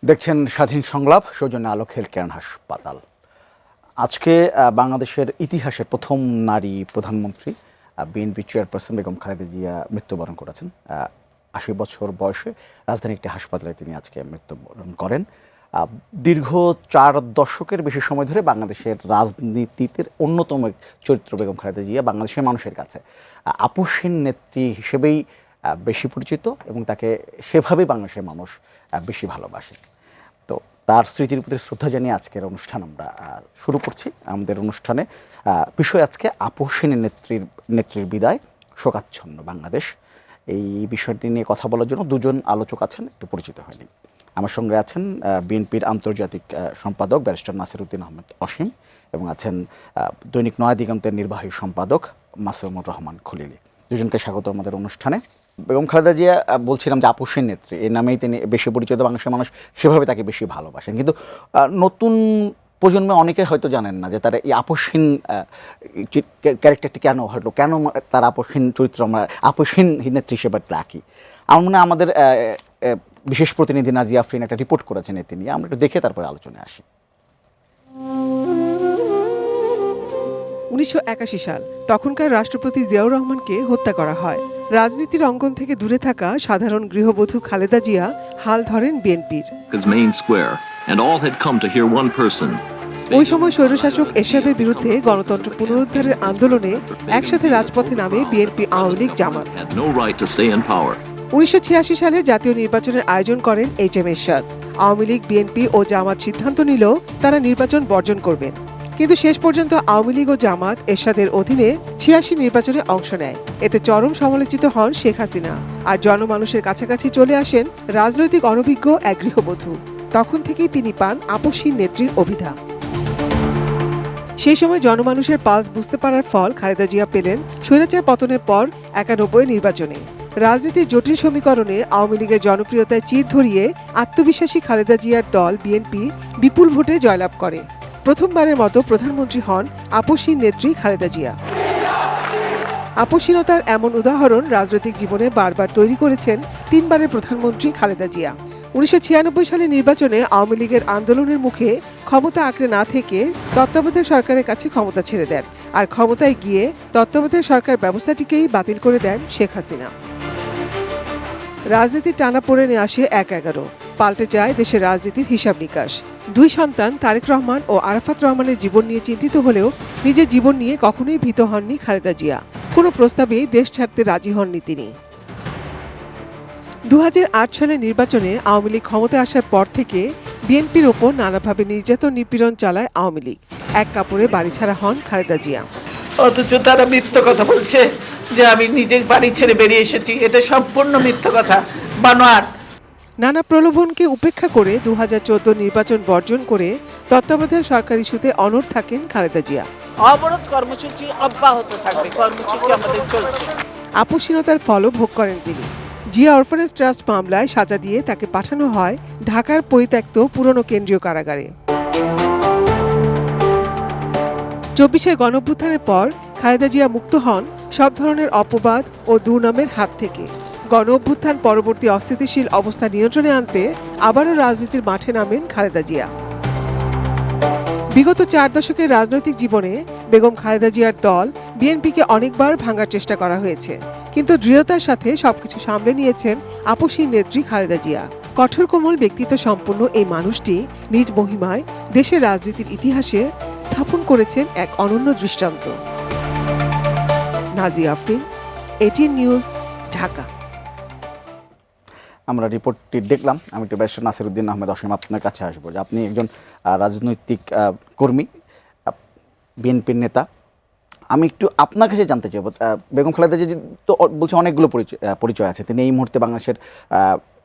দেখছেন স্বাধীন সংলাপ, সৌজন্যে আলোক হেলথ কেয়ার হাসপাতাল। আজকে বাংলাদেশের ইতিহাসের প্রথম নারী প্রধানমন্ত্রী বিএনপি চেয়ারপারসন বেগম খালেদা জিয়া মৃত্যুবরণ করেছেন। ৮০ বছর বয়সে রাজধানীর একটি হাসপাতালে তিনি আজকে মৃত্যুবরণ করেন। দীর্ঘ ৪ দশকের বেশি সময় ধরে বাংলাদেশের রাজনীতিতে অন্যতম চরিত্র বেগম খালেদা জিয়া বাংলাদেশের মানুষের কাছে আপসহীন নেত্রী হিসেবেই বেশি পরিচিত এবং তাকে সেভাবেই বাংলাদেশের মানুষ বেশি ভালোবাসে। তো তার স্মৃতির প্রতি শ্রদ্ধা জানিয়ে আজকের অনুষ্ঠান আমরা শুরু করছি। আমাদের অনুষ্ঠানে বিষয় আজকে আপসহীন নেত্রীর বিদায়, শোকাচ্ছন্ন বাংলাদেশ। এই বিষয়টি নিয়ে কথা বলার জন্য দুজন আলোচক আছেন, একটু পরিচিত হয়নি। আমার সঙ্গে আছেন বিএনপির আন্তর্জাতিক সম্পাদক ব্যারিস্টার নাসিরউদ্দিন আহমেদ অসীম এবং আছেন দৈনিক নয়া দিগন্তের নির্বাহী সম্পাদক মাসুমুর রহমান খলিলি। দুজনকে স্বাগত আমাদের অনুষ্ঠানে। বেগম খালেদা জিয়া বলছিলাম যে আপসহীন নেত্রী, এই নামেই তিনি বেশি পরিচিত, বাংলাদেশের মানুষ সেভাবে তাকে বেশি ভালোবাসেন। কিন্তু নতুন প্রজন্মে অনেকে হয়তো জানেন না যে তারা এই আপসহীন ক্যারেক্টারটি কেন হলো, কেন তার আপসহীন চরিত্র আমরা আপসহীন নেত্রী হিসেবে ডাকি। আমার মনে হয় আমাদের বিশেষ প্রতিনিধি নাজিয়া আফরিন একটা রিপোর্ট করেছেন এটি নিয়ে, আমরা একটু দেখে তারপরে আলোচনায় আসি। ১৯৮১ সাল, তখনকার রাষ্ট্রপতি জিয়াউর রহমানকে হত্যা করা হয়। রাজনীতির অঙ্গন থেকে দূরে থাকা সাধারণ গৃহবধূ খালেদা জিয়া হাল ধরেন বিএনপির। ওই সময় স্বৈরশাসক এরশাদের বিরুদ্ধে গণতন্ত্র পুনরুদ্ধারের আন্দোলনে একসাথে রাজপথে নামে বিএনপি, আওয়ামী লীগ, জামাত। ১৯৮৬ সালে জাতীয় নির্বাচনের আয়োজন করেন এইচ.এম. এরশাদ। আওয়ামী লীগ, বিএনপি ও জামাত সিদ্ধান্ত নিল তারা নির্বাচন বর্জন করবেন। কিন্তু শেষ পর্যন্ত আওয়ামী লীগ ও জামাত এরশাদের অধীনে ৮৬ নির্বাচনে অংশ নেয়। এতে চরম সমালোচিত হন শেখ হাসিনা আর জনমানুষের কাছাকাছি চলে আসেন রাজনৈতিক অনভিজ্ঞ এক গৃহবধূ। তখন থেকেই তিনি পান আপসহীন নেত্রীর অভিধা। সেই সময় জনমানুষের পালস বুঝতে পারার ফল খালেদা জিয়া পেলেন স্বৈরাচার পতনের পর ৯১ নির্বাচনে। রাজনীতির জটিল সমীকরণে আওয়ামী লীগের জনপ্রিয়তায় চির ধরিয়ে আত্মবিশ্বাসী খালেদা জিয়ার দল বিএনপি বিপুল ভোটে জয়লাভ করে। প্রথমবারের মতো প্রধানমন্ত্রী হন আপসহীন নেত্রী খালেদা জিয়া। আপসহীনতার এমন উদাহরণ রাজনৈতিক জীবনে বারবার তৈরি করেছেন ৩ বারের প্রধানমন্ত্রী খালেদা জিয়া। ১৯৯৬ সালে নির্বাচনে আওয়ামী লীগের আন্দোলনের মুখে ক্ষমতা আঁকড়ে না থেকে তত্ত্বাবধায়ক সরকারের কাছে ক্ষমতা ছেড়ে দেন, আর ক্ষমতায় গিয়ে তত্ত্বাবধায়ক সরকার ব্যবস্থাটিকেই বাতিল করে দেন শেখ হাসিনা। রাজনীতির টানাপোড়েনে আসে ১/১১, পাল্টে যায় দেশের রাজনীতির হিসাব নিকাশ। ২ সন্তান তারেক রহমান ও আরাফাত রহমানের জীবন নিয়ে চিন্তিত হলেও নিজের জীবন নিয়ে কখনোই ভীত হননি খালেদা জিয়া। কোনো প্রস্তাবেই দেশ ছাড়তে রাজি হননি তিনি। ২০০৮ সালের নির্বাচনে আওয়ামী লীগ ক্ষমতায় আসার পর থেকে বিএনপির ওপর নানাভাবে নির্যাতন নিপীড়ন চালায় আওয়ামী লীগ। এক কাপড়ে বাড়ি ছাড়া হন খালেদা জিয়া। অথচ তারা মিথ্যা কথা বলছে যে আমি নিজের বাড়ি ছেড়ে বেরিয়ে এসেছি। এটা সম্পূর্ণ মিথ্যা কথা, বানোয়াট। নানা প্রলোভনকে উপেক্ষা করে ২০১৪ নির্বাচন বর্জন করে তত্ত্বাবধায়ক সরকার ইস্যুতে অনড় থাকেন খালেদা জিয়া। অবরোধ কর্মসূচি অব্যাহত থাকবে, কর্মসূচি আমাদের চলছে। আপসহীনতার ফলও ভোগ করেন তিনি। জিয়া অরফানেজ ট্রাস্ট মামলায় সাজা দিয়ে তাকে পাঠানো হয় ঢাকার পরিত্যক্ত পুরনো কেন্দ্রীয় কারাগারে। ২৪-এর গণঅভ্যুত্থানের পর খালেদা জিয়া মুক্ত হন সব ধরনের অপবাদ ও দুর্নামের হাত থেকে। গণঅভ্যুত্থান পরবর্তী অস্থিতিশীল অবস্থা নিয়ন্ত্রণে আনতে আবারও রাজনীতির মাঠে নামেন খালেদা জিয়া। বিগত ৪ দশকের রাজনৈতিক জীবনে বেগম খালেদা জিয়ার দল বিএনপিকে অনেকবার ভাঙার চেষ্টা করা হয়েছে, কিন্তু দৃঢ়তার সাথে সবকিছু সামলে নিয়েছেন আপসহীন নেত্রী খালেদা জিয়া। কঠোর কোমল ব্যক্তিত্ব সম্পন্ন এই মানুষটি নিজ মহিমায় দেশের রাজনীতির ইতিহাসে স্থাপন করেছেন এক অনন্য দৃষ্টান্ত। Nazia Afrin, ATN news, Dhaka. আমরা রিপোর্টটি দেখলাম। আমি একটু ব্যারিস্টার নাসিরউদ্দিন আহমেদ অসীম আপনার কাছে আসবো যে আপনি একজন রাজনৈতিক কর্মী, বিএনপির নেতা। আমি একটু আপনার কাছে জানতে চাইব, বেগম খালেদা জিয়া তো বলছে অনেকগুলো পরিচয় আছে, তিনি এই মুহূর্তে বাংলাদেশের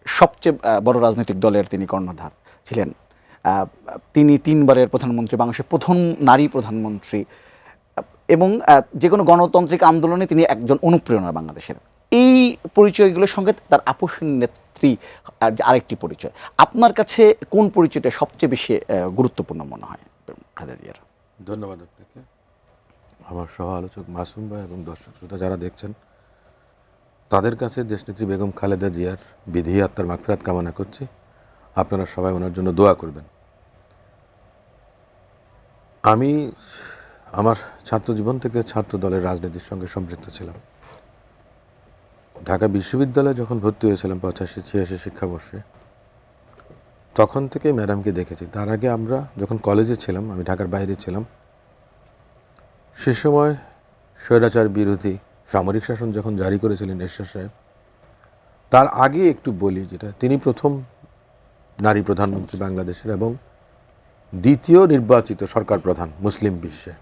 সবচেয়ে বড় রাজনৈতিক দলের তিনি কর্ণধার ছিলেন। তিনি ৩ বারের প্রধানমন্ত্রী, বাংলাদেশের প্রথম নারী প্রধানমন্ত্রী এবং যে কোনো গণতান্ত্রিক আন্দোলনে তিনি একজন অনুপ্রেরণা বাংলাদেশের। এই পরিচয়গুলোর সঙ্গে তার আপসহীন নেত্রী আরেকটি পরিচয়। আপনার কাছে কোন পরিচয়টা সবচেয়ে বেশি গুরুত্বপূর্ণ মনে হয় খালেদা জিয়ার? ধন্যবাদ আপনাকে, আমার সহ আলোচক মাসুম ভাই এবং দর্শক শ্রোতা যারা দেখছেন, তাদের কাছে দেশনেত্রী বেগম খালেদা জিয়ার বিধি আত্মার মাগফিরাত কামনা করছি। আপনারা সবাই ওনার জন্য দোয়া করবেন। আমি আমার ছাত্র জীবন থেকে ছাত্র দলের রাজনীতির সঙ্গে সম্পৃক্ত ছিলাম। ঢাকা বিশ্ববিদ্যালয়ে যখন ভর্তি হয়েছিলাম 85-86 শিক্ষাবর্ষে, তখন থেকে ম্যাডামকে দেখেছি। তার আগে আমরা যখন কলেজে ছিলাম, আমি ঢাকার বাইরে ছিলাম, সে সময় স্বৈরাচার বিরোধী সামরিক শাসন যখন জারি করেছিলেন এরশাদ সাহেব, তার আগে একটু বলি, যেটা তিনি প্রথম নারী প্রধানমন্ত্রী বাংলাদেশের এবং দ্বিতীয় নির্বাচিত সরকার প্রধান মুসলিম বিশ্বে।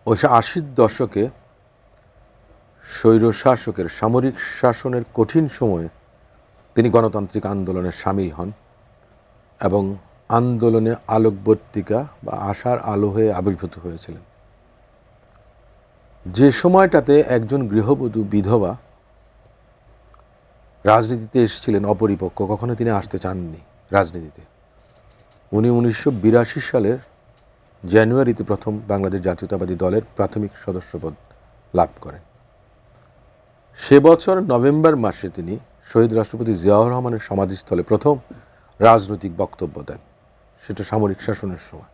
1980 দশকে স্বৈর শাসকের সামরিক শাসনের কঠিন সময়ে তিনি গণতান্ত্রিক আন্দোলনে সামিল হন এবং আন্দোলনে আলোকবর্তিকা বা আশার আলো হয়ে আবির্ভূত হয়েছিলেন। যে সময়টাতে একজন গৃহবধূ বিধবা রাজনীতিতে এসেছিলেন অপরিপক্ক, কখনো তিনি আসতে চাননি রাজনীতিতে। উনি 1982 সালের জানুয়ারিতে প্রথম বাংলাদেশ জাতীয়তাবাদী দলের প্রাথমিক সদস্যপদ লাভ করেন। সে বছর নভেম্বর মাসে তিনি শহীদ রাষ্ট্রপতি জিয়াউর রহমানের সমাধিস্থলে প্রথম রাজনৈতিক বক্তব্য দেন, সেটা সামরিক শাসনের সময়।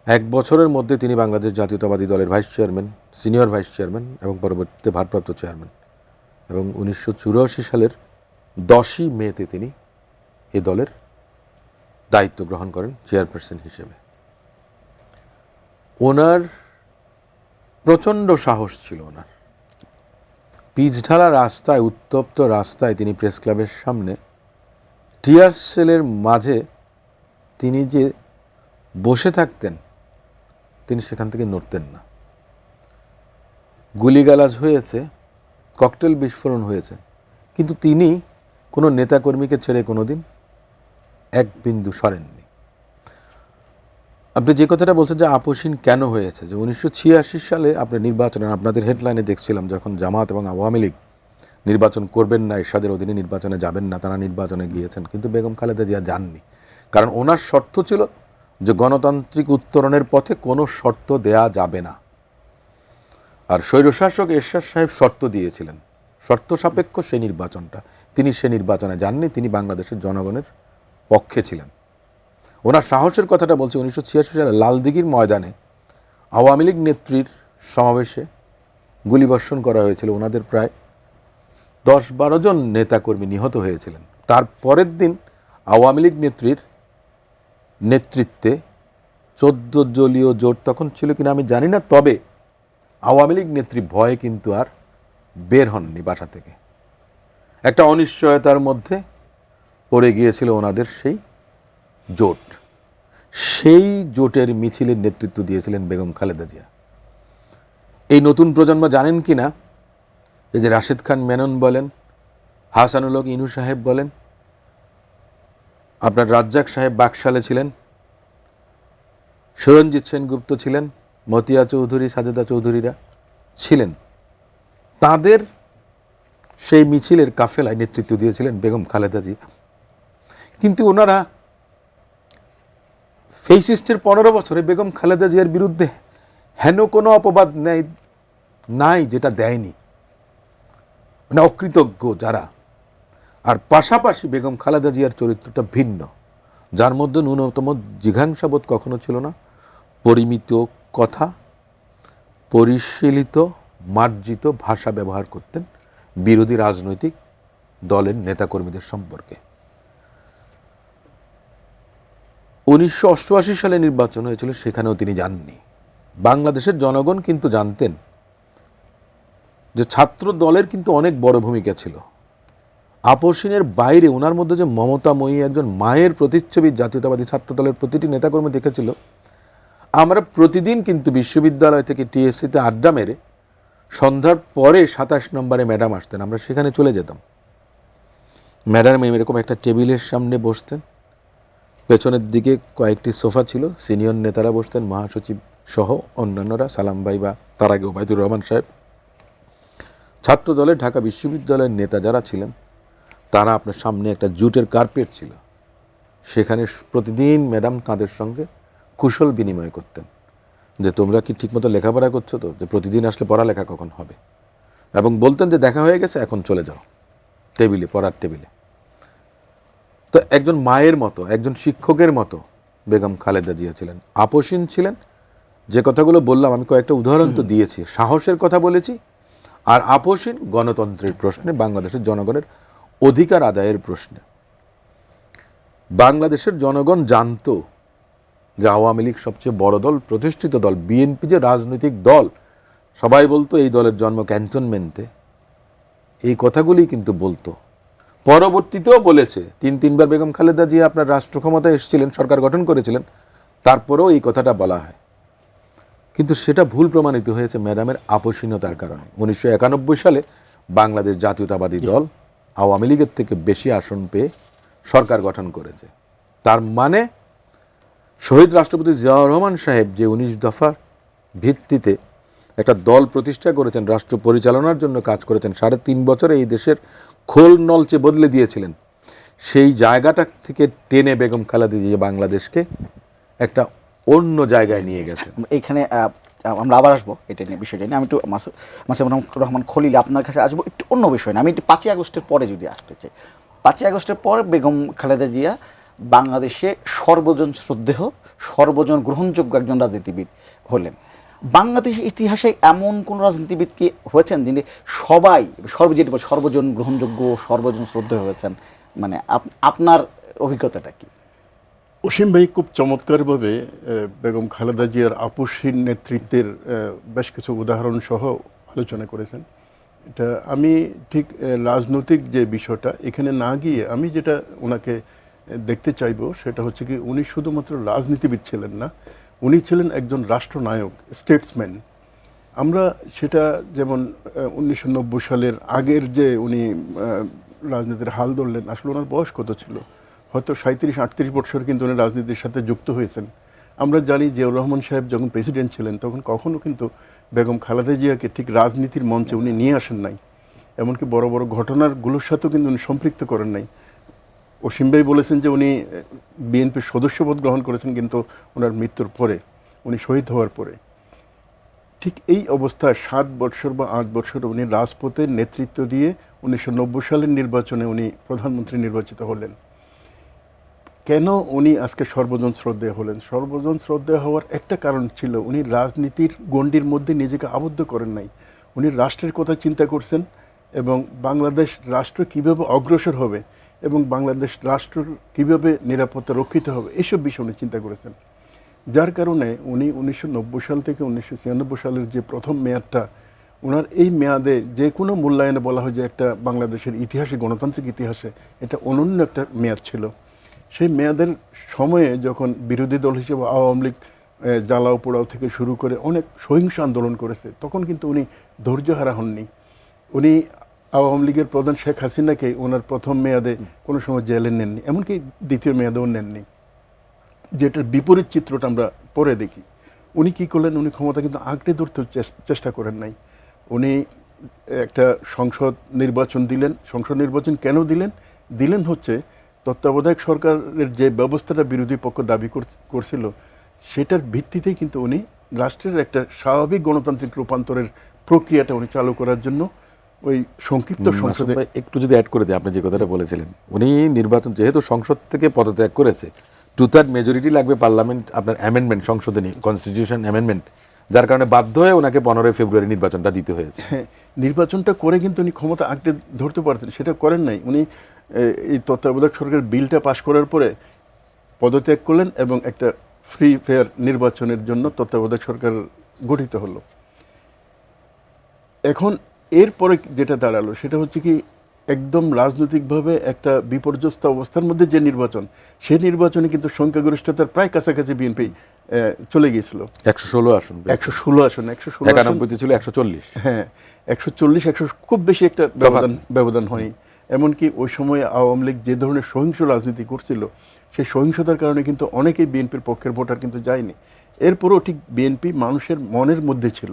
এক বছরের মধ্যে তিনি বাংলাদেশ জাতীয়তাবাদী দলের vice chairman, senior vice chairman এবং পরবর্তীতে ভারপ্রাপ্ত চেয়ারম্যান। এবং 1984 সালের 10ই মেতে তিনি এ দলের দায়িত্ব গ্রহণ করেন চেয়ারপারসন হিসেবে। ওনার প্রচণ্ড সাহস ছিল। ওনার পিচঢালা রাস্তায়, উত্তপ্ত রাস্তায় তিনি প্রেস ক্লাবের সামনে টিয়ার সেলের মাঝে তিনি যে বসে থাকতেন, তিনি সেখান থেকে নড়তেন না। গুলিগালাজ হয়েছে, ককটেল বিস্ফোরণ হয়েছে, কিন্তু তিনি কোনো নেতাকর্মীকে ছেড়ে কোনোদিন এক বিন্দু সরেননি। আপনি যে কথাটা বলছেন যে আপোষহীন কেন হয়েছে, যে 1986 সালে আপনি নির্বাচনে, আপনাদের হেডলাইনে দেখছিলাম যখন জামাত এবং আওয়ামী লীগ নির্বাচন করবেন না, এরশাদের অধীনে নির্বাচনে যাবেন না, তারা নির্বাচনে গিয়েছেন, কিন্তু বেগম খালেদা জিয়া যাননি। কারণ ওনার শর্ত ছিল যে গণতান্ত্রিক উত্তরণের পথে কোনো শর্ত দেয়া যাবে না। আর স্বৈরশাসক এরশাদ সাহেব শর্ত দিয়েছিলেন, শর্ত সাপেক্ষ সেই নির্বাচনটা, তিনি সে নির্বাচনে যাননি। তিনি বাংলাদেশের জনগণের পক্ষে ছিলেন। ওনার সাহসের কথাটা বলছে, 1986 সালে লালদিঘির ময়দানে আওয়ামী লীগ নেত্রীর সমাবেশে গুলিবর্ষণ করা হয়েছিল। ওনাদের প্রায় 10-12 জন নেতাকর্মী নিহত হয়েছিলেন। তার পরের দিন আওয়ামী লীগ নেত্রীর নেতৃত্বে 14 দলীয় জোট তখন ছিল কিনা আমি জানি না, তবে আওয়ামী লীগ নেত্রী ভয়ে কিন্তু আর বের হননি বাসা থেকে। একটা অনিশ্চয়তার মধ্যে পড়ে গিয়েছিল ওনাদের সেই জোট। সেই জোটের মিছিলের নেতৃত্ব দিয়েছিলেন বেগম খালেদা জিয়া। এই নতুন প্রজন্ম জানেন কি না, এই যে রাশেদ খান মেনন বলেন, হাসানুল হক ইনু সাহেব বলেন, আপনার রাজ্জাক সাহেব বাকশালে ছিলেন, সুরঞ্জিত সেনগুপ্ত ছিলেন, মতিয়া চৌধুরী, সাজেদা চৌধুরীরা ছিলেন। তাদের সেই মিছিলের কাফেলায় নেতৃত্ব দিয়েছিলেন বেগম খালেদা জিয়া। কিন্তু ওনারা ফেসিস্টের 15 বছরে বেগম খালেদা জিয়ার বিরুদ্ধে হেন কোনো অপবাদ নাই যেটা দেয়নি, মানে অকৃতজ্ঞ যারা। আর পাশাপাশি বেগম খালেদা জিয়ার চরিত্রটা ভিন্ন, যার মধ্যে ন্যূনতম জিঘাংসাবোধ কখনো ছিল না। পরিমিত কথা, পরিশীলিত মার্জিত ভাষা ব্যবহার করতেন বিরোধী রাজনৈতিক দলের নেতাকর্মীদের সম্পর্কে। 1988 সালে নির্বাচন হয়েছিল, সেখানেও তিনি যাননি। বাংলাদেশের জনগণ কিন্তু জানতেন যে ছাত্র দলের কিন্তু অনেক বড় ভূমিকা ছিল। আপোষহীনের বাইরে ওনার মধ্যে যে মমতাময়ী একজন মায়ের প্রতিচ্ছবি জাতীয়তাবাদী ছাত্র দলের প্রতিটি নেতাকর্মী দেখেছিল। আমরা প্রতিদিন কিন্তু বিশ্ববিদ্যালয় থেকে টিএসসিতে আড্ডা মেরে সন্ধ্যার পরে 27 নম্বরে ম্যাডাম আসতেন, আমরা সেখানে চলে যেতাম। ম্যাডাম এরকম একটা টেবিলের সামনে বসতেন, পেছনের দিকে কয়েকটি সোফা ছিল, সিনিয়র নেতারা বসতেন, মহাসচিব সহ অন্যান্যরা, সালাম ভাই বা তার আগে ওবায়দুর রহমান সাহেব। ছাত্র দলের ঢাকা বিশ্ববিদ্যালয়ের নেতা যারা ছিলেন, তারা আপনার সামনে একটা জুটের কার্পেট ছিল, সেখানে প্রতিদিন ম্যাডাম তাদের সঙ্গে কুশল বিনিময় করতেন যে তোমরা কি ঠিকমতো লেখাপড়া করছো তো, যে প্রতিদিন আসলে পড়ালেখা কখন হবে, এবং বলতেন যে দেখা হয়ে গেছে, এখন চলে যাও টেবিলে, পড়ার টেবিলে। তো একজন মায়ের মতো, একজন শিক্ষকের মতো বেগম খালেদা জিয়া ছিলেন, আপোষহীন ছিলেন। যে কথাগুলো বললাম আমি কয়েকটা উদাহরণ তো দিয়েছি, সাহসের কথা বলেছি, আর আপোষহীন গণতন্ত্রের প্রশ্নে, বাংলাদেশের জনগণের অধিকার আদায়ের প্রশ্নে। বাংলাদেশের জনগণ জানতো যে আওয়ামী লীগ সবচেয়ে বড় দল, প্রতিষ্ঠিত দল, বিএনপি যে রাজনৈতিক দল, সবাই বলতো এই দলের জন্ম ক্যান্টনমেন্টে, এই কথাগুলি কিন্তু বলতো। পরবর্তীতেও বলেছে, তিনবার বেগম খালেদা জিয়া আপনার রাষ্ট্র ক্ষমতায় এসেছিলেন, সরকার গঠন করেছিলেন, তারপরেও এই কথাটা বলা হয়। কিন্তু সেটা ভুল প্রমাণিত হয়েছে ম্যাডামের আপোষহীনতার কারণে। 1991 সালে বাংলাদেশ জাতীয়তাবাদী দল আওয়ামী লীগের থেকে বেশি আসন পেয়ে সরকার গঠন করেছে। তার মানে শহীদ রাষ্ট্রপতি জিয়াউর রহমান সাহেব যে 19 দফার ভিত্তিতে একটা দল প্রতিষ্ঠা করেছেন, রাষ্ট্র পরিচালনার জন্য কাজ করেছেন, 3.5 বছরে এই দেশের খোল নলচে বদলে দিয়েছিলেন, সেই জায়গাটা থেকে টেনে বেগম খালেদা জিয়া বাংলাদেশকে একটা অন্য জায়গায় নিয়ে গেছে। এইখানে আমরা আবার আসবো এটা নিয়ে, বিষয়টা নিয়ে। আমি একটু মাসুমুর রহমান খলিল আপনার কাছে আসবো একটু অন্য বিষয় না, আমি একটু 5ই আগস্টের পরে যদি আসতে চাই। 5ই আগস্টের পর বেগম খালেদা জিয়া বাংলাদেশে সর্বজন শ্রদ্ধেয়, সর্বজন গ্রহণযোগ্য একজন রাজনীতিবিদ হলেন। বাংলাদেশের ইতিহাসে এমন কোন রাজনীতিবিদ কি হয়েছেন যিনি সবাই সর্বজন গ্রহণযোগ্য, সর্বজন শ্রদ্ধেয় হয়েছেন? মানে আপনার অভিজ্ঞতাটা কি? অসীম ভাই খুব চমৎকারভাবে বেগম খালেদা জিয়ার আপোষহীন নেতৃত্বের বেশ কিছু উদাহরণ সহ আলোচনা করেছেন। এটা আমি ঠিক রাজনৈতিক যে বিষয়টা এখানে না গিয়ে আমি যেটা ওনাকে দেখতে চাইবো সেটা হচ্ছে কি, উনি শুধুমাত্র রাজনীতিবিদ ছিলেন না, উনি ছিলেন একজন রাষ্ট্রনায়ক, স্টেটসম্যান। আমরা সেটা যেমন 1990 সালের আগের যে উনি রাজনীতির হাল ধরলেন, আসলে ওনার বয়স কত ছিল? হয়তো 37-38 বছর কিন্তু উনি রাজনীতির সাথে যুক্ত হয়েছেন। আমরা জানি জিয়াউর রহমান সাহেব যখন প্রেসিডেন্ট ছিলেন তখন কখনো কিন্তু বেগম খালেদা জিয়াকে ঠিক রাজনীতির মঞ্চে উনি নিয়ে আসেন নাই, এমনকি বড় বড় ঘটনাগুলোর সাথেও কিন্তু উনি সম্পৃক্ত করেন নাই। অসীম ভাই বলেছেন যে উনি বিএনপির সদস্যপদ গ্রহণ করেছেন, কিন্তু ওনার মৃত্যুর পরে, উনি শহীদ হওয়ার পরে। ঠিক এই অবস্থায় 7 বছর বা 8 বছর উনি রাজপথের নেতৃত্ব দিয়ে 1990 সালের নির্বাচনে উনি প্রধানমন্ত্রী নির্বাচিত হলেন। কেন উনি আজকে সর্বজন শ্রদ্ধেয় হলেন? সর্বজন শ্রদ্ধেয় হওয়ার একটা কারণ ছিল, উনি রাজনীতির গণ্ডির মধ্যে নিজেকে আবদ্ধ করেন নাই। উনি রাষ্ট্রের কথা চিন্তা করছেন এবং বাংলাদেশ রাষ্ট্র কীভাবে অগ্রসর হবে এবং বাংলাদেশ রাষ্ট্র কীভাবে নিরাপত্তা রক্ষিত হবে, এইসব বিষয় উনি চিন্তা করেছেন। যার কারণে উনি 1990 সাল থেকে 1996 সালের যে প্রথম মেয়াদটা, ওনার এই মেয়াদে যে কোনো মূল্যায়নে বলা হয় যে একটা বাংলাদেশের ইতিহাসে, গণতান্ত্রিক ইতিহাসে এটা অনন্য একটা মেয়াদ ছিল। সেই মেয়াদের সময়ে যখন বিরোধী দল হিসেবে আওয়ামী লীগ জ্বালাও পোড়াও থেকে শুরু করে অনেক সহিংস আন্দোলন করেছে, তখন কিন্তু উনি ধৈর্যহারা হননি। উনি আওয়ামী লীগের প্রধান শেখ হাসিনাকে ওনার প্রথম মেয়াদে কোনো সময় জেলে নেননি, এমনকি দ্বিতীয় মেয়াদেও নেননি, যেটার বিপরীত চিত্রটা আমরা পরে দেখি। উনি কী করলেন? উনি ক্ষমতা কিন্তু আঁকড়ে ধরতে চেষ্টা করেন নাই। উনি একটা সংসদ নির্বাচন দিলেন। সংসদ নির্বাচন কেন দিলেন হচ্ছে তত্ত্বাবধায়ক সরকারের যে ব্যবস্থাটা বিরোধী পক্ষ দাবি করছিল সেটার ভিত্তিতেই কিন্তু উনি রাষ্ট্রের একটা স্বাভাবিক গণতান্ত্রিক রূপান্তরের প্রক্রিয়াটা উনি চালু করার জন্য ওই সংক্ষিপ্ত সংসদে একটু যদি অ্যাড করে দিই, আপনি যে কথাটা বলেছিলেন, উনি নির্বাচন যেহেতু সংসদ থেকে পদত্যাগ করেছে, 2/3 মেজরিটি লাগবে পার্লামেন্ট আপনার অ্যামেন্ডমেন্ট, সংশোধনী কনস্টিটিউশন অ্যামেন্ডমেন্ট, যার কারণে বাধ্য হয়ে ওনাকে 15 ফেব্রুয়ারি নির্বাচনটা দিতে হয়েছে। হ্যাঁ, নির্বাচনটা করে কিন্তু উনি ক্ষমতা আঁকড়ে ধরতে পারতেন, সেটা করেন নাই। উনি এই তত্ত্বাবধায়ক সরকারের বিলটা পাশ করার পরে পদত্যাগ করলেন এবং একটা ফ্রি ফেয়ার নির্বাচনের জন্য তত্ত্বাবধায়ক সরকার গঠিত হলো। এখন এরপরে যেটা দাঁড়ালো সেটা হচ্ছে কি, একদম রাজনৈতিকভাবে একটা বিপর্যস্ত অবস্থার মধ্যে যে নির্বাচন, সেই নির্বাচনে কিন্তু সংখ্যাগরিষ্ঠতার প্রায় কাছাকাছি বিএনপি চলে গিয়েছিল। 116 আসন, 116 আসন, 91 ছিল 140। হ্যাঁ, 140-100 খুব বেশি একটা ব্যবধান হয়নি। এমনকি ওই সময় আওয়ামী লীগ যে ধরনের সহিংস রাজনীতি করছিল, সেই সহিংসতার কারণে কিন্তু অনেকেই বিএনপির পক্ষের ভোটার কিন্তু যায়নি। এরপরও ঠিক বিএনপি মানুষের মনের মধ্যে ছিল।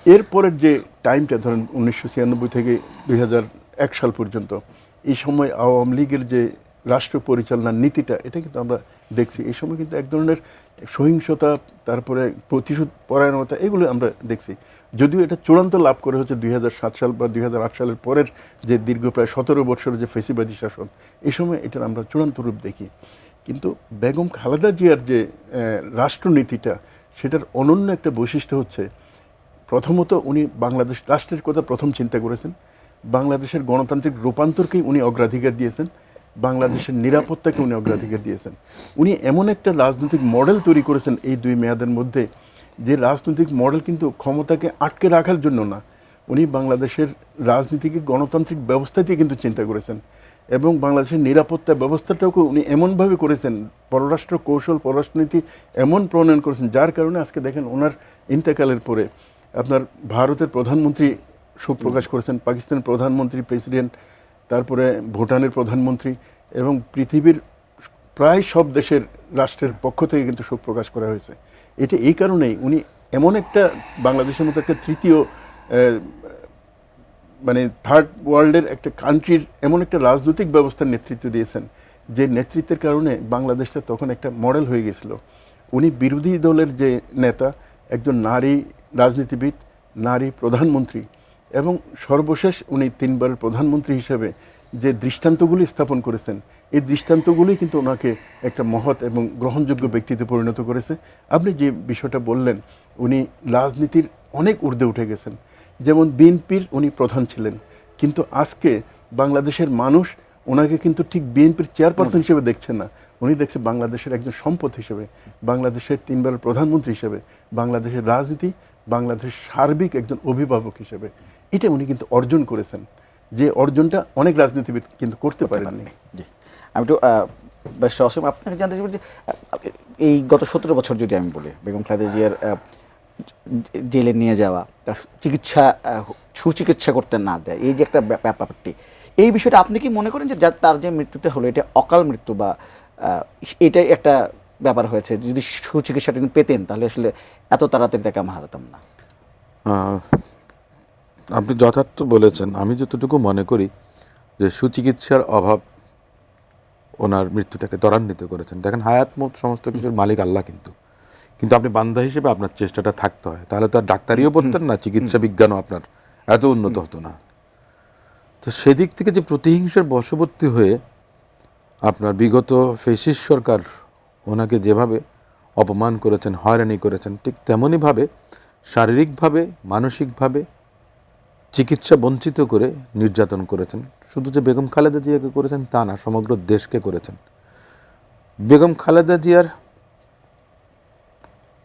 এরপরের যে টাইমটা ধরেন 1996 থেকে 2001 সাল পর্যন্ত, এই সময় আওয়ামী লীগের যে রাষ্ট্র পরিচালনার নীতিটা, এটা কিন্তু আমরা দেখছি। এই সময় কিন্তু এক ধরনের সহিংসতা, তারপরে প্রতিশোধ পরায়ণতা, এগুলো আমরা দেখছি। যদিও এটা চূড়ান্ত লাভ করে হচ্ছে 2007 সাল বা 2008 সালের পরের যে দীর্ঘ প্রায় 17 বছরের যে ফেসিবাদী শাসন, এই সময় এটার আমরা চূড়ান্ত রূপ দেখি। কিন্তু বেগম খালেদা জিয়ার যে রাষ্ট্রনীতিটা, সেটার অনন্য একটা বৈশিষ্ট্য হচ্ছে, প্রথমত উনি বাংলাদেশ রাষ্ট্রের কথা প্রথম চিন্তা করেছেন, বাংলাদেশের গণতান্ত্রিক রূপান্তরকেই উনি অগ্রাধিকার দিয়েছেন, বাংলাদেশের নিরাপত্তাকে উনি অগ্রাধিকার দিয়েছেন। উনি এমন একটা রাজনৈতিক মডেল তৈরি করেছেন এই 2 মেয়াদের মধ্যে, যে রাজনৈতিক মডেল কিন্তু ক্ষমতাকে আটকে রাখার জন্য না, উনি বাংলাদেশের রাজনীতিকে গণতান্ত্রিক ব্যবস্থাতেই কিন্তু চিন্তা করেছেন, এবং বাংলাদেশের নিরাপত্তা ব্যবস্থাটাকে উনি এমনভাবে করেছেন, পররাষ্ট্র কৌশল, পররাষ্ট্রনীতি এমন প্রণয়ন করেছেন, যার কারণে আজকে দেখেন ওনার ইন্তেকালের পরে আপনার ভারতের প্রধানমন্ত্রী শোক প্রকাশ করেছেন, পাকিস্তানের প্রধানমন্ত্রী, প্রেসিডেন্ট, তারপরে ভুটানের প্রধানমন্ত্রী, এবং পৃথিবীর প্রায় সব দেশের রাষ্ট্রের পক্ষ থেকে কিন্তু শোক প্রকাশ করা হয়েছে। এটা এই কারণেই উনি এমন একটা বাংলাদেশের মতো একটা তৃতীয় মানে থার্ড ওয়ার্ল্ডের একটা কান্ট্রির এমন একটা রাজনৈতিক ব্যবস্থার নেতৃত্ব দিয়েছেন, যে নেতৃত্বের কারণে বাংলাদেশটা তখন একটা মডেল হয়ে গেছিল। উনি বিরোধী দলের যে নেতা, একজন নারী রাজনীতিবিদ, নারী প্রধানমন্ত্রী, এবং সর্বশেষ উনি 3 বারের প্রধানমন্ত্রী হিসেবে যে দৃষ্টান্তগুলি স্থাপন করেছেন, এই দৃষ্টান্তগুলি কিন্তু ওনাকে একটা মহৎ এবং গ্রহণযোগ্য ব্যক্তিতে পরিণত করেছে। আপনি যে বিষয়টা বললেন, উনি রাজনীতির অনেক ঊর্ধ্বে উঠে গেছেন। যেমন বিএনপির উনি প্রধান ছিলেন, কিন্তু আজকে বাংলাদেশের মানুষ ওনাকে কিন্তু ঠিক বিএনপির চেয়ারপারসন হিসেবে দেখছে না, উনি দেখছে বাংলাদেশের একজন সম্পদ হিসেবে, বাংলাদেশের 3 বারের প্রধানমন্ত্রী হিসেবে, বাংলাদেশের রাজনীতি, বাংলাদেশের সার্বিক একজন অভিভাবক হিসেবে। এটা উনি কিন্তু অর্জন করেছেন, যে অর্জনটা অনেক রাজনীতিবিদ কিন্তু করতে পারেননি। জি, আমি একটু বেশ অসীম আপনাকে জানতে চাইব যে এই গত 17 বছর যদি আমি বলি, বেগম খালেদা জিয়ার জেলে নিয়ে যাওয়া, তার চিকিৎসা সুচিকিৎসা করতে না দেয়, এই যে একটা ব্যাপারটি, এই বিষয়টা আপনি কি মনে করেন যে তার যে মৃত্যুটা হলো এটা অকাল মৃত্যু, বা এটাই একটা ব্যাপার হয়েছে, যদি সুচিকিৎসাটা পেতেন তাহলে আসলে এত তাড়াতাড়ি তাকে আমরা হারাতাম না? আপনি যথার্থ বলেছেন। আমি যতটুকু মনে করি যে সুচিকিৎসার অভাব ওনার মৃত্যুটাকে ত্বরান্বিত করেছেন। দেখেন, হায়াত মত সমস্ত কিছুর মালিক আল্লাহ, কিন্তু আপনি বান্দা হিসেবে আপনার চেষ্টাটা থাকতে হয়, তাহলে তো আর ডাক্তারিও পড়তেন না, চিকিৎসা বিজ্ঞানও আপনার এত উন্নত হতো না। তো সেদিক থেকে যে প্রতিহিংসার বশবর্তী হয়ে আপনার বিগত ফেসিস সরকার ওনাকে যেভাবে অপমান করেছেন, হয়রানি করেছেন, ঠিক তেমনইভাবে শারীরিকভাবে, মানসিকভাবে চিকিৎসা বঞ্চিত করে নির্যাতন করেছেন। শুধু যে বেগম খালেদা জিয়াকে করেছেন তা না, সমগ্র দেশকে করেছেন। বেগম খালেদা জিয়ার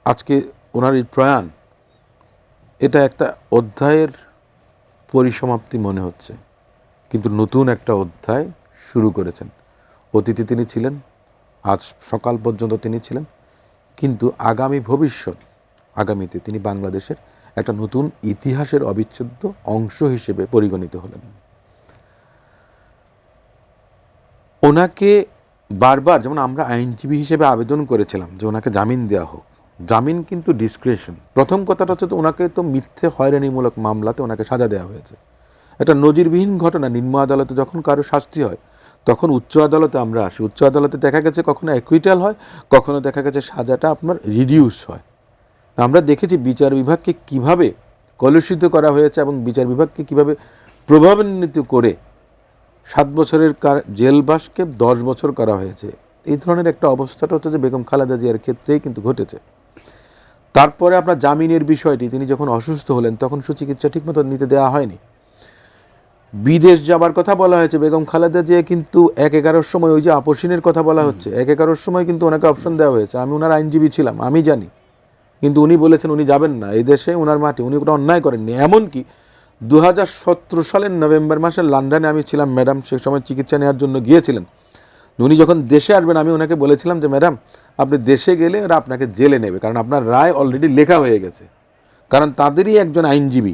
আজকে ওনার এই প্রয়াণ, এটা একটা অধ্যায়ের পরিসমাপ্তি মনে হচ্ছে, কিন্তু নতুন একটা অধ্যায় শুরু করেছেন। অতীতে তিনি ছিলেন, আজ সকাল পর্যন্ত তিনি ছিলেন, কিন্তু আগামী ভবিষ্যৎ, আগামীতে তিনি বাংলাদেশের একটা নতুন ইতিহাসের অবিচ্ছেদ্য অংশ হিসেবে পরিগণিত হলেন। ওনাকে বারবার, যেমন আমরা আইনজীবী হিসেবে আবেদন করেছিলাম যে ওনাকে জামিন দেওয়া হোক, জামিন কিন্তু ডিসক্রিশন। প্রথম কথাটা হচ্ছে, তো ওনাকে তো মিথ্যে হয়রানিমূলক মামলাতে ওনাকে সাজা দেওয়া হয়েছে, একটা নজিরবিহীন ঘটনা। নিম্ন আদালতে যখন কারো শাস্তি হয়, তখন উচ্চ আদালতে আমরা আসি, উচ্চ আদালতে দেখা গেছে কখনো অ্যাকুইটাল হয়, কখনো দেখা গেছে সাজাটা আপনার রিডিউস হয়। আমরা দেখেছি বিচার বিভাগকে কিভাবে কলুষিত করা হয়েছে, এবং বিচার বিভাগকে কিভাবে প্রভাবান্বিত করে 7 বছরের জেলবাসকে 10 বছর করা হয়েছে। এই ধরনের একটা অবস্থাটা হচ্ছে যে বেগম খালেদা জিয়ার ক্ষেত্রেই কিন্তু ঘটেছে। তারপরে আপনার জামিনের বিষয়টি, তিনি যখন অসুস্থ হলেন তখন সুচিকিৎসা ঠিকমতো নিতে দেওয়া হয়নি। বিদেশ যাবার কথা বলা হয়েছে, বেগম খালেদা জিয়া কিন্তু 1/11 সময়, ওই যে আপসিনের কথা বলা হচ্ছে, 1/11 সময় কিন্তু ওনাকে অপশন দেওয়া হয়েছে। আমি ওনার আইনজীবী ছিলাম, আমি জানি, কিন্তু উনি বলেছেন উনি যাবেন না, এই দেশে ওনার মাটি, উনি কোনো অন্যায় করেননি। এমনকি 2017 সালের নভেম্বর মাসে লন্ডনে আমি ছিলাম, ম্যাডাম সে সময় চিকিৎসা নেওয়ার জন্য গিয়েছিলেন। উনি যখন দেশে আসবেন, আমি ওনাকে বলেছিলাম যে ম্যাডাম, আপনি দেশে গেলে ওরা আপনাকে জেলে নেবে, কারণ আপনার রায় অলরেডি লেখা হয়ে গেছে। কারণ তাদেরই একজন আইনজীবী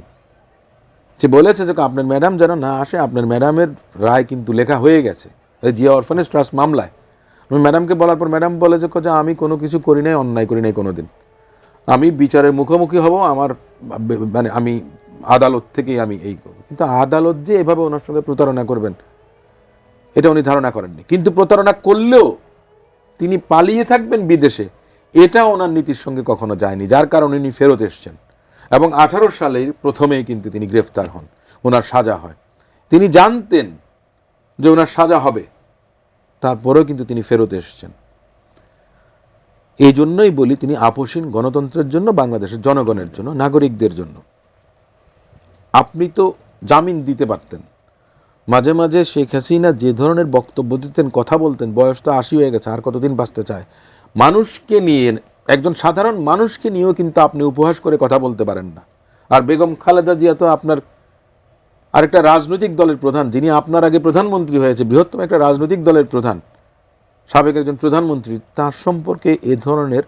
সে বলেছে যে আপনার ম্যাডাম যেন না আসে, আপনার ম্যাডামের রায় কিন্তু লেখা হয়ে গেছে এই জিয়া অরফানেজ ট্রাস্ট মামলায়। আমি ম্যাডামকে বলার পর ম্যাডাম বলে যে আমি কোনো কিছু করি নাই, অন্যায় করি নাই কোনো দিন, আমি বিচারের মুখোমুখি হব, আমার মানে আমি আদালত থেকেই আমি এই করব। কিন্তু আদালত যে এভাবে ওনার সঙ্গে প্রতারণা করবেন এটা উনি ধারণা করেননি। কিন্তু প্রতারণা করলেও তিনি পালিয়ে থাকবেন বিদেশে, এটা ওনার নীতির সঙ্গে কখনো যায়নি, যার কারণে উনি ফেরত এসছেন। এবং 18 সালের প্রথমেই কিন্তু তিনি গ্রেফতার হন, ওনার সাজা হয়। তিনি জানতেন যে ওনার সাজা হবে, তারপরেও কিন্তু তিনি ফেরত এসছেন। এই জন্যই বলি তিনি আপোষহীন গণতন্ত্রের জন্য, বাংলাদেশের জনগণের জন্য, নাগরিকদের জন্য। আপনি তো জামিন দিতে পারতেন। মাঝে মাঝে শেখ হাসিনা যে ধরনের বক্তব্য দিতেন, কথা বলতেন, বয়স তো 80 হয়ে গেছে, আর কতদিন বাঁচতে চায়, মানুষকে নিয়ে, একজন সাধারণ মানুষকে নিয়েও কিন্তু আপনি উপহাস করে কথা বলতে পারেন না। আর বেগম খালেদা জিয়া তো আপনার আরেকটা রাজনৈতিক দলের প্রধান, যিনি আপনার আগে প্রধানমন্ত্রী হয়েছে, বৃহত্তম একটা রাজনৈতিক দলের প্রধান, সাবেক একজন প্রধানমন্ত্রী, তার সম্পর্কে এ ধরনের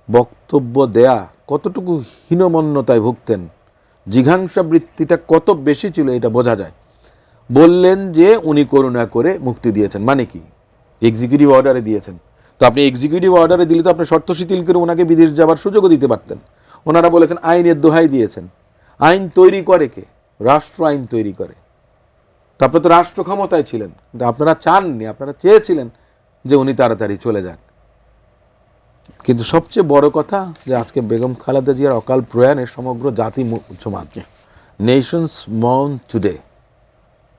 বক্তব্য দেয়া কতটুকু হীনমন্যতায় ভুগতেন, জিঘাংসা বৃত্তিটা কত বেশি ছিল এটা বোঝা যায়। বললেন যে উনি করুণা করে মুক্তি দিয়েছেন, মানে কি? এক্সিকিউটিভ অর্ডারে দিয়েছেন। তো আপনি এক্সিকিউটিভ অর্ডারে দিলে তো আপনি শর্ত শিথিল করে ওনাকে বিদেশ যাওয়ার সুযোগও দিতে পারতেন। ওনারা বলেছেন আইনের দোহাই দিয়েছেন। আইন তৈরি করে কে? রাষ্ট্র আইন তৈরি করে। তারপরে তো রাষ্ট্র ক্ষমতায় ছিলেন, কিন্তু আপনারা চাননি, আপনারা চেয়েছিলেন যে উনি তাড়াতাড়ি চলে যান। কিন্তু সবচেয়ে বড় কথা যে আজকে বেগম খালেদা জিয়ার অকাল প্রয়াণে সমগ্র জাতি মুসলমান, নেশনস মাউন today,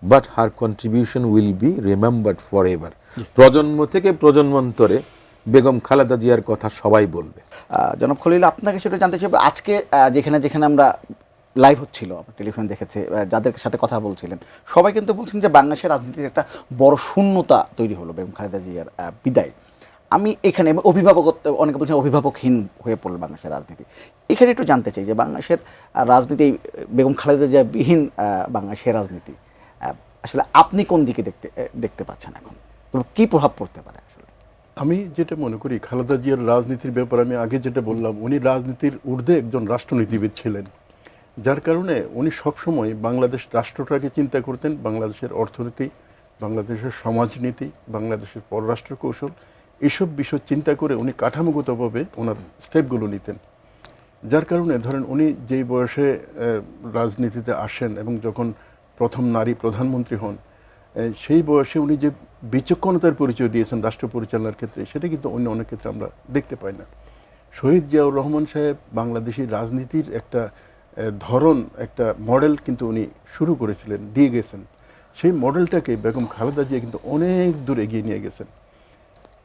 but her contribution will be remembered forever. প্রজন্ম থেকে প্রজন্মান্তরে বেগম খালেদা জিয়ার কথা সবাই বলবে। জনাব খলিল, আপনাকে সেটা জানতে চাই, আজকে যেখানে যেখানে আমরা লাইভ হচ্ছিল, টেলিভিশন দেখেছে, যাদের সাথে কথা বলছিলেন, সবাই কিন্তু বলছেন যে বাংলাদেশের রাজনীতির একটা বড় শূন্যতা তৈরি হলো বেগম খালেদা জিয়ার বিদায়। আমি এখানে অভিভাবকত্ব, অনেকে বলছেন অভিভাবকহীন হয়ে পড়ল বাংলাদেশের রাজনীতি। এখানে একটু জানতে চাই যে বাংলাদেশের রাজনীতি, বেগম খালেদা জিয়া বিহীন বাংলাদেশের রাজনীতি আসলে আপনি কোন দিকে দেখতে পাচ্ছেন এখন, কি প্রভাব পড়তে পারে? আমি যেটা মনে করি, খালেদা জিয়ার রাজনীতির ব্যাপারে আমি আগে যেটা বললাম, উনি রাজনীতির ঊর্ধ্বে একজন রাষ্ট্রনীতিবিদ ছিলেন, যার কারণে উনি সবসময় বাংলাদেশ রাষ্ট্রটাকে চিন্তা করতেন, বাংলাদেশের অর্থনীতি, বাংলাদেশের সমাজনীতি, বাংলাদেশের পররাষ্ট্র কৌশল, এসব বিষয় চিন্তা করে উনি কাঠামোগতভাবে ওনার স্টেপগুলো নিতেন। যার কারণে ধরেন উনি যেই বয়সে রাজনীতিতে আসেন এবং যখন প্রথম নারী প্রধানমন্ত্রী হন, সেই বয়সে উনি যে বিচক্ষণতার পরিচয় দিয়েছেন রাষ্ট্র পরিচালনার ক্ষেত্রে, সেটা কিন্তু অন্য অনেক ক্ষেত্রে আমরা দেখতে পাই না। শহীদ জিয়াউর রহমান সাহেব বাংলাদেশি রাজনীতির একটা ধরন, একটা মডেল কিন্তু উনি শুরু করেছিলেন, দিয়ে গেছেন। সেই মডেলটাকে বেগম খালেদা জিয়া কিন্তু অনেক দূর এগিয়ে নিয়ে গেছেন।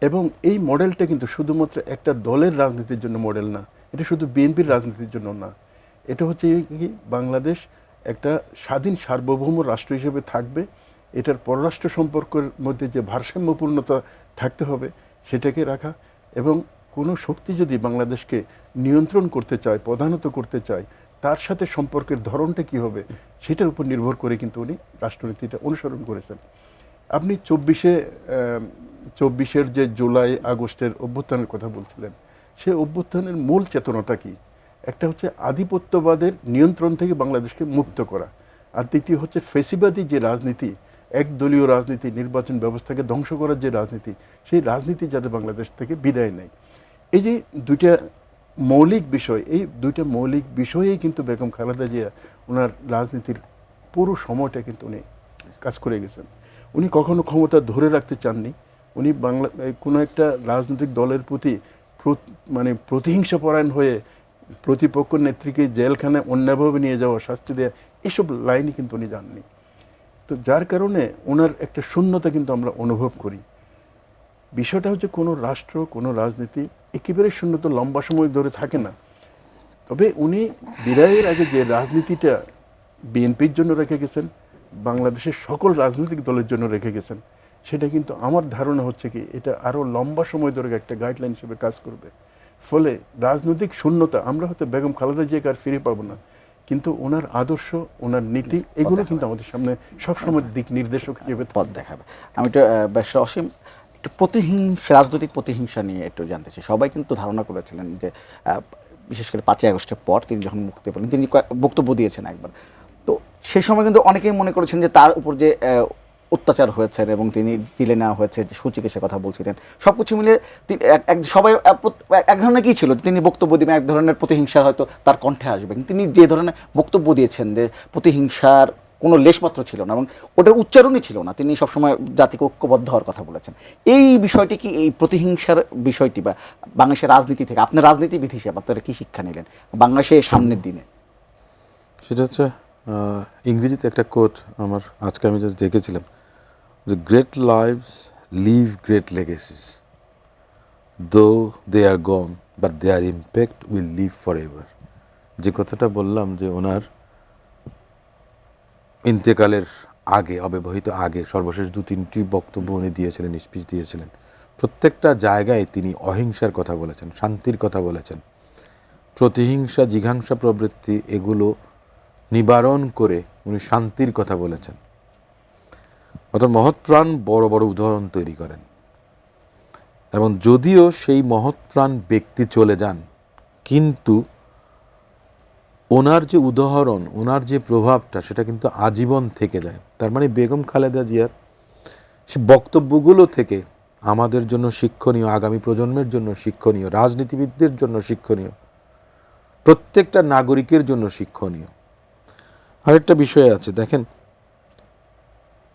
এবং এই মডেলটা কিন্তু শুধুমাত্র একটা দলের রাজনীতির জন্য মডেল না, এটা শুধু বিএনপির রাজনীতির জন্য না, এটা হচ্ছে কি, বাংলাদেশ একটা স্বাধীন সার্বভৌম রাষ্ট্র হিসেবে থাকবে, এটার পররাষ্ট্র সম্পর্কের মধ্যে যে ভারসাম্যপূর্ণতা থাকতে হবে সেটাকে রাখা, এবং কোনো শক্তি যদি বাংলাদেশকে নিয়ন্ত্রণ করতে চায়, প্রধানত করতে চায়, তার সাথে সম্পর্কের ধরনটা কী হবে সেটার উপর নির্ভর করে কিন্তু উনি রাষ্ট্রনীতিটা অনুসরণ করেছেন। আপনি 24-এর যে জুলাই আগস্টের অভ্যুত্থানের কথা বলছিলেন, সেই অভ্যুত্থানের মূল চেতনাটা কি? একটা হচ্ছে আধিপত্যবাদের নিয়ন্ত্রণ থেকে বাংলাদেশকে মুক্ত করা, আর দ্বিতীয় হচ্ছে ফেসিবাদী যে রাজনীতি, একদলীয় রাজনীতি, নির্বাচন ব্যবস্থাকে ধ্বংস করার যে রাজনীতি, সেই রাজনীতি যাতে বাংলাদেশ থেকে বিদায় নেয়। এই যে দুইটা মৌলিক বিষয়, এই দুইটা মৌলিক বিষয়েই কিন্তু বেগম খালেদা জিয়া ওনার রাজনীতির পুরো সময়টা কিন্তু উনি কাজ করে গেছেন। উনি কখনো ক্ষমতা ধরে রাখতে চাননি। উনি কোনো একটা রাজনৈতিক দলের প্রতি প্রতিহিংসা পরায়ণ হয়ে প্রতিপক্ষ নেত্রীকে জেলখানায় অন্যায়ভাবে নিয়ে যাওয়া, শাস্তি দেওয়া, এসব লাইনই কিন্তু উনি জাননি। তো যার কারণে ওনার একটা শূন্যতা কিন্তু আমরা অনুভব করি। বিষয়টা হচ্ছে কোনো রাষ্ট্র, কোনো রাজনীতি একেবারে শূন্যতা লম্বা সময় ধরে থাকে না। তবে উনি বিদায়ের আগে যে রাজনীতিটা বিএনপির জন্য রেখে গেছেন, বাংলাদেশের সকল রাজনৈতিক দলের জন্য রেখে গেছেন, সেটা কিন্তু আমার ধারণা হচ্ছে কি, এটা আরও লম্বা সময় ধরে একটা গাইডলাইন হিসেবে কাজ করবে। ফলে রাজনৈতিক শূন্যতা আমরা হয়তো বেগম খালেদা জিয়াকে আর ফিরে পাবো না, কিন্তু ওনার আদর্শ, ওনার নীতি, এগুলো কিন্তু আমাদের সামনে সবসময় দিক নির্দেশক হিসেবে পথ দেখাবে। আমি একটু অসীম একটু রাজনৈতিক প্রতিহিংসা নিয়ে একটু জানতে চাই। সবাই কিন্তু ধারণা করেছিলেন যে বিশেষ করে 5ই আগস্টের পর তিনি যখন মুক্তি পেলেন, তিনি বক্তব্য দিয়েছেন একবার, তো সেই সময় কিন্তু অনেকেই মনে করেছেন যে তার উপর যে অত্যাচার হয়েছে এবং তিনি তুলে নেওয়া হয়েছে, যে সুচিকিৎসার কথা বলছিলেন, সব কিছু মিলে সবাই এক ধরনের কী ছিল, তিনি বক্তব্য দিবেন, এক ধরনের প্রতিহিংসার হয়তো তার কণ্ঠে আসবে, কিন্তু তিনি যে ধরনের বক্তব্য দিয়েছেন যে প্রতিহিংসার কোনো লেশমাত্র ছিল না এবং ওটার উচ্চারণই ছিল না। তিনি সবসময় জাতিকে ঐক্যবদ্ধ হওয়ার কথা বলেছেন। এই বিষয়টি কি, এই প্রতিহিংসার বিষয়টি বা বাংলাদেশের রাজনীতি থেকে আপনার রাজনীতিবিদ হিসেবে আপনারা কি শিক্ষা নিলেন বাংলাদেশের সামনের দিনে? সেটা হচ্ছে ইংরেজিতে একটা কোট আমার আজকে আমি জাস্ট দেখেছিলাম, যে great lives leave great legacies though they are gone but their impact will live forever. যে কথাটা বললাম যে ওনার ইন্তেকালের আগে, অব্যবহিত আগে সর্বশেষ 2-3টি বক্তব্য উনি দিয়েছিলেন, স্পিচ দিয়েছিলেন। প্রত্যেকটা জায়গায় তিনি অহিংসার কথা বলেছেন, শান্তির কথা বলেছেন, প্রতিহিংসা, জিঘাংসা প্রবৃত্তি এগুলো নিবারণ করে উনি শান্তির কথা বলেছেন। অর্থাৎ মহৎপ্রাণ বড় বড় উদাহরণ তৈরি করেন, এবং যদিও সেই মহৎপ্রাণ ব্যক্তি চলে যান, কিন্তু ওনার যে উদাহরণ, ওনার যে প্রভাবটা, সেটা কিন্তু আজীবন থেকে যায়। তার মানে বেগম খালেদা জিয়ার সে বক্তব্যগুলো থেকে আমাদের জন্য শিক্ষণীয়, আগামী প্রজন্মের জন্য শিক্ষণীয়, রাজনীতিবিদদের জন্য শিক্ষণীয়, প্রত্যেকটা নাগরিকের জন্য শিক্ষণীয়। আরেকটা বিষয় আছে, দেখেন,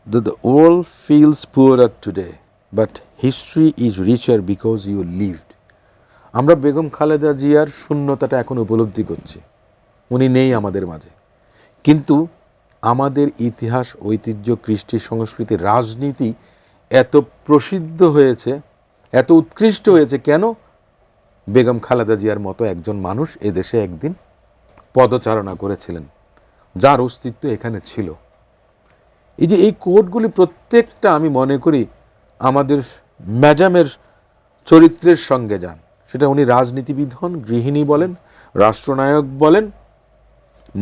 the world feels poorer today but history is richer because you lived. আমরা বেগম খালেদা জিয়ার শূন্যতাটা এখন উপলব্ধি করছি, উনি নেই আমাদের মাঝে, কিন্তু আমাদের ইতিহাস, ঐতিহ্য, কৃষ্টি, সংস্কৃতি, রাজনীতি এত প্রসিদ্ধ হয়েছে, এত উৎকৃষ্ট হয়েছে কেন? বেগম খালেদা জিয়ার মতো একজন মানুষ এদেশে একদিন পদচারণা করেছিলেন, যার অস্তিত্ব এখানে ছিল। এই যে এই কোডগুলি প্রত্যেকটা আমি মনে করি আমাদের ম্যাডামের চরিত্রের সঙ্গে যান। সেটা উনি রাজনীতিবিদ হন, গৃহিণী বলেন, রাষ্ট্রনায়ক বলেন,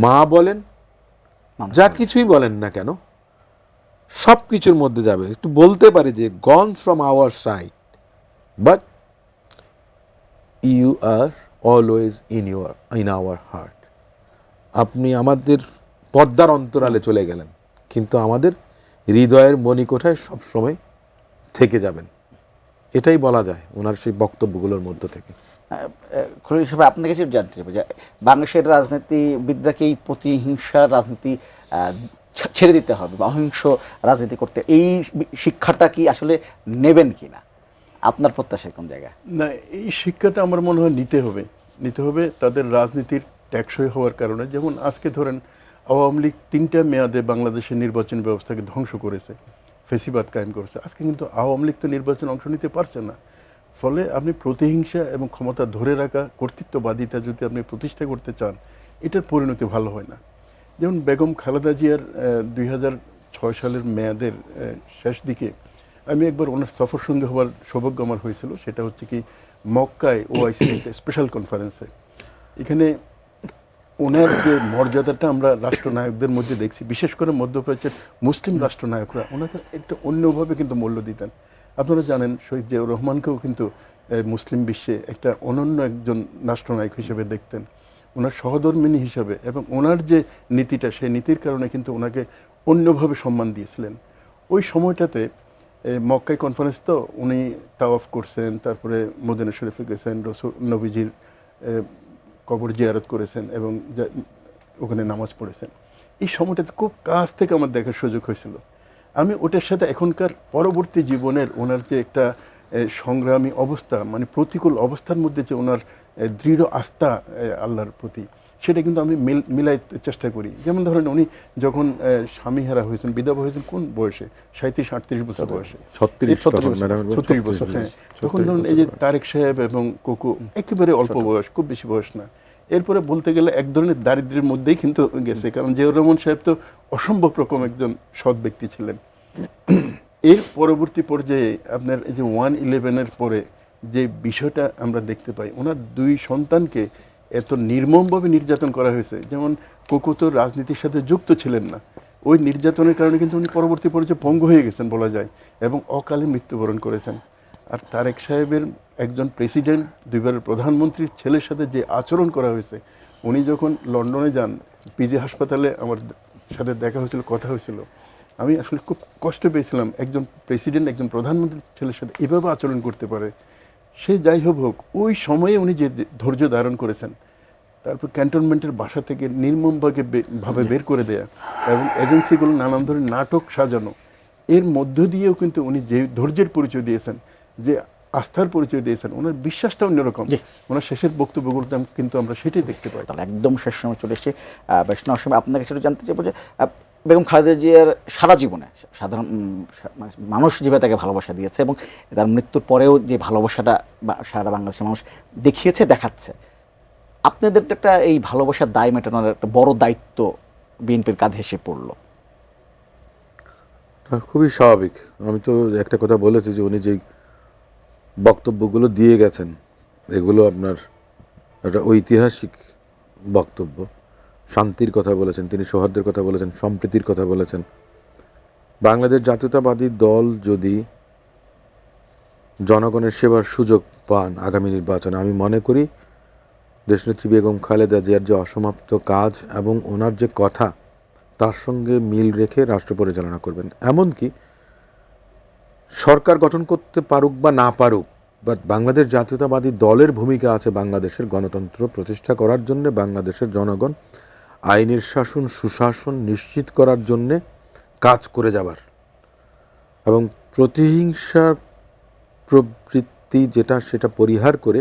মা বলেন, যা কিছুই বলেন না কেন, সব কিছুর মধ্যে যাবে। একটু বলতে পারি যে gone from our side but you are always in our heart. আপনি আমাদের পর্দার অন্তরালে চলে গেলেন, কিন্তু আমাদের হৃদয়ের মণিকোঠায় সবসময় থেকে যাবেন। এটাই বলা যায় ওনার সেই বক্তব্যগুলোর মধ্য থেকে। খলিল হিসেবে আপনার কাছে জানতে চাইবো যে বাংলাদেশের রাজনীতিবিদরা কি এই প্রতিহিংসার রাজনীতি ছেড়ে দিতে হবে বা অহিংস রাজনীতি করতে, এই শিক্ষাটা কি আসলে নেবেন কিনা? আপনার প্রত্যাশা কোন জায়গায়? না, এই শিক্ষাটা আমার মনে হয় নিতে হবে তাদের রাজনীতির টেকসই হওয়ার কারণে। যেমন আজকে ধরেন আওয়ামী লীগ 3টা মেয়াদে বাংলাদেশের নির্বাচন ব্যবস্থাকে ধ্বংস করেছে, ফেসিবাদ কায়েম করেছে। আজকে কিন্তু আওয়ামী লীগ তো নির্বাচনে অংশ নিতে পারছে না। ফলে আপনি প্রতিহিংসা এবং ক্ষমতা ধরে রাখা, কর্তৃত্ববাদিতা যদি আপনি প্রতিষ্ঠা করতে চান, এটার পরিণতি ভালো হয় না। যেমন বেগম খালেদা জিয়ার 2006 সালের মেয়াদের শেষ দিকে আমি একবার ওনার সফর সঙ্গে হওয়ার সৌভাগ্য আমার হয়েছিল। সেটা হচ্ছে কি মক্কায় ওআইসির একটা স্পেশাল কনফারেন্সে। এখানে ওনার যে মর্যাদাটা আমরা রাষ্ট্রনায়কদের মধ্যে দেখছি, বিশেষ করে মধ্যপ্রাচ্যের মুসলিম রাষ্ট্রনায়করা ওনাকে একটা অন্যভাবে কিন্তু মূল্য দিতেন। আপনারা জানেন শহীদ জিয়াউর রহমানকেও কিন্তু মুসলিম বিশ্বে একটা অনন্য একজন রাষ্ট্রনায়ক হিসেবে দেখতেন, ওনার সহধর্মিণী হিসাবে, এবং ওনার যে নীতিটা, সেই নীতির কারণে কিন্তু ওনাকে অন্যভাবে সম্মান দিয়েছিলেন। ওই সময়টাতে মক্কায় কনফারেন্স, তো উনি তাওয়াফ করছেন, তারপরে মদিনা শরীফে গেছেন, নবীজির কবর জিয়ারত করেছেন এবং ওখানে নামাজ পড়েছেন। এই সময়টাতে খুব কাছ থেকে আমার দেখার সুযোগ হয়েছিল। আমি ওটার সাথে এখনকার পরবর্তী জীবনের ওনার যে একটা সংগ্রামী অবস্থা, মানে প্রতিকূল অবস্থার মধ্যে যে ওনার দৃঢ় আস্থা আল্লাহর প্রতি, সেটা কিন্তু আমি মিলাইতে চেষ্টা করি। যেমন ধরেন উনি যখন স্বামীহারা হয়েছেন, বিধবা হয়েছেন কোন বয়সে? 37-38 বছর বয়সে, 36 বছর। হ্যাঁ, তখন ধরুন এই যে তারেক সাহেব এবং কোকো একেবারে অল্প বয়স, খুব বেশি বয়স না। এরপরে বলতে গেলে এক ধরনের দারিদ্র্যের মধ্যেই কিন্তু গেছে, কারণ জিয়াউর রহমান সাহেব তো অসম্ভব রকম একজন সৎ ব্যক্তি ছিলেন। এর পরবর্তী পর্যায়ে আপনার এই যে 1/11-এর পরে যে বিষয়টা আমরা দেখতে পাই, ওনার 2 সন্তানকে এত নির্মমভাবে নির্যাতন করা হয়েছে। যেমন কোকো তো রাজনীতির সাথে যুক্ত ছিলেন না, ওই নির্যাতনের কারণে কিন্তু উনি পরবর্তী পর্যায়ে পঙ্গু হয়ে গেছেন বলা যায়, এবং অকালে মৃত্যুবরণ করেছেন। আর তারেক সাহেবের একজন প্রেসিডেন্ট, 2 বারের প্রধানমন্ত্রীর ছেলের সাথে যে আচরণ করা হয়েছে, উনি যখন লন্ডনে যান, পিজি হাসপাতালে আমার সাথে দেখা হয়েছিল, কথা হয়েছিল, আমি আসলে খুব কষ্ট পেয়েছিলাম, একজন প্রেসিডেন্ট একজন প্রধানমন্ত্রীর ছেলের সাথে এভাবে আচরণ করতে পারে। সে যাই হোক, ওই সময়ে উনি যে ধৈর্য ধারণ করেছেন, তারপর ক্যান্টনমেন্টের বাসা থেকে নির্মমভাবে ভাবে বের করে দেয়া এবং এজেন্সিগুলো নানান ধরনের নাটক সাজানো, এর মধ্য দিয়েও কিন্তু উনি যে ধৈর্যের পরিচয় দিয়েছেন, যে আস্থার পরিচয় দিয়েছেন, ওনার বিশ্বাসটা অন্যরকম। জি। ওনার শেষের বক্তব্যগুলোতে কিন্তু আমরা সেটাই দেখতে পাই। তাহলে একদম শেষ সময় চলে এসেছি। বেশ নেওয়ার সময় আপনার কাছে একটু জানতে চাইবো যে বেগম খালেদা জিয়ার সারা জীবনে সাধারণ মানে মানুষ যেভাবে তাকে ভালোবাসা দিয়েছে এবং তার মৃত্যুর পরেও যে ভালোবাসাটা সারা বাংলাদেশের মানুষ দেখিয়েছে, দেখাচ্ছে, আপনাদের তো একটা এই ভালোবাসার দায় মেটানোর একটা বড় দায়িত্ব বিএনপির কাঁধে এসে পড়লো। খুবই স্বাভাবিক। আমি তো একটা কথা বলেছি যে উনি যে বক্তব্যগুলো দিয়ে গেছেন এগুলো আপনার একটা ঐতিহাসিক বক্তব্য। শান্তির কথা বলেছেন তিনি, সৌহার্দ্যের কথা বলেছেন, সম্প্রীতির কথা বলেছেন। বাংলাদেশ জাতীয়তাবাদী দল যদি জনগণের সেবার সুযোগ পান আগামী নির্বাচনে, আমি মনে করি দেশনেত্রী বেগম খালেদা জিয়ার যে অসমাপ্ত কাজ এবং ওনার যে কথা তার সঙ্গে মিল রেখে রাষ্ট্র পরিচালনা করবেন। এমনকি সরকার গঠন করতে পারুক বা না পারুক, বাট বাংলাদেশ জাতীয়তাবাদী দলের ভূমিকা আছে বাংলাদেশের গণতন্ত্র প্রতিষ্ঠা করার জন্য, বাংলাদেশের জনগণ আইনের শাসন সুশাসন নিশ্চিত করার জন্যে কাজ করে যাবার, এবং প্রতিহিংসা প্রবৃত্তি যেটা সেটা পরিহার করে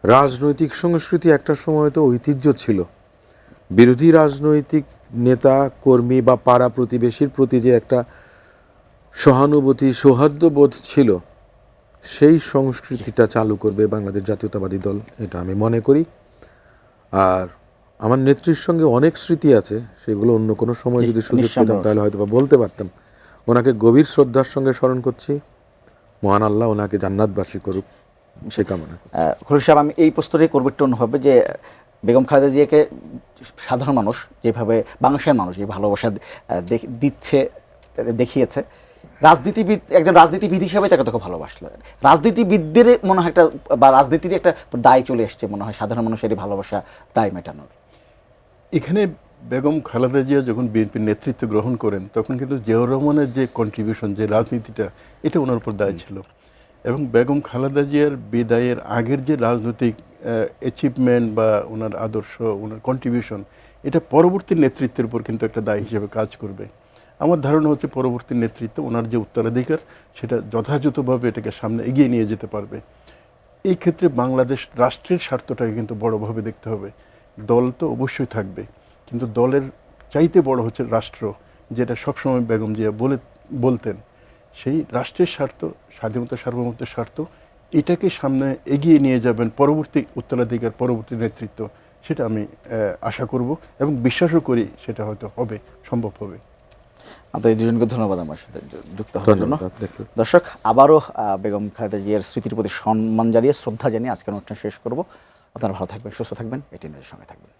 রাজনৈতিক সংস্কৃতি একটা সময় তো ঐতিহ্য ছিল। বিরোধী রাজনৈতিক নেতা কর্মী বা পাড়া প্রতিবেশীর প্রতি যে একটা সহানুভূতি সৌহার্দ্যবোধ ছিল, সেই সংস্কৃতিটা চালু করবে বাংলাদেশ জাতীয়তাবাদী দল, এটা আমি মনে করি। আর আমার নেত্রীর সঙ্গে অনেক স্মৃতি আছে, সেগুলো অন্য কোনো সময় যদি সুযোগ পেতাম তাহলে হয়তো বা বলতে পারতাম। ওনাকে গভীর শ্রদ্ধার সঙ্গে স্মরণ করছি। মহান আল্লাহ ওনাকে জান্নাতবাসী করুক, সে কামনা। খলিল সাহেব, আমি এই প্রশ্নটাই করবো একটু অন্যভাবে যে বেগম খালেদা জিয়াকে সাধারণ মানুষ যেভাবে, বাংলাদেশের মানুষ যে ভালোবাসা দিচ্ছে, দেখিয়েছে, রাজনীতিবিদ, একজন রাজনীতিবিদ হিসেবে তাকে তোকে ভালোবাসলো। রাজনীতিবিদদের মনে হয় একটা, বা রাজনীতির একটা দায় চলে এসছে মনে হয় সাধারণ মানুষের ভালোবাসা দায় মেটানোর। এখানে বেগম খালেদা জিয়া যখন বিএনপির নেতৃত্ব গ্রহণ করেন তখন কিন্তু জিয়াউর রহমানের যে কন্ট্রিবিউশন, যে রাজনীতিটা, এটা ওনার উপর দায় ছিল। এবং বেগম খালেদা জিয়ার বিদায়ের আগের যে রাজনৈতিক অ্যাচিভমেন্ট বা ওনার আদর্শ, ওনার কন্ট্রিবিউশন, এটা পরবর্তী নেতৃত্বের উপর কিন্তু একটা দায় হিসেবে কাজ করবে। আমার ধারণা হচ্ছে পরবর্তী নেতৃত্ব, ওনার যে উত্তরাধিকার, সেটা যথাযথভাবে এটাকে সামনে এগিয়ে নিয়ে যেতে পারবে। এই ক্ষেত্রে বাংলাদেশ রাষ্ট্রের স্বার্থটাকে কিন্তু বড়ভাবে দেখতে হবে। দল তো অবশ্যই থাকবে, কিন্তু দলের চাইতে বড় হচ্ছে রাষ্ট্র, যেটা সবসময় বেগম জিয়া বলতেন। সেই রাষ্ট্রের স্বার্থ, স্বাধীনতা সার্বভৌমত্বের স্বার্থ, এটাকে সামনে এগিয়ে নিয়ে যাবেন পরবর্তী উত্তরাধিকার, পরবর্তী নেতৃত্ব, সেটা আমি আশা করব এবং বিশ্বাসও করি সেটা হয়তো হবে, সম্ভব হবে। আপনাদের দুজনকে ধন্যবাদ আমার সাথে যুক্ত হওয়ার জন্য। ধন্যবাদ। দর্শক, আবারও বেগম খালেদা জিয়ার স্মৃতির প্রতি সম্মান জানিয়ে, শ্রদ্ধা জানিয়ে আজকের অনুষ্ঠান শেষ করব। আপনারা ভালো থাকবেন, সুস্থ থাকবেন, এটি নিউজের সঙ্গে থাকবেন।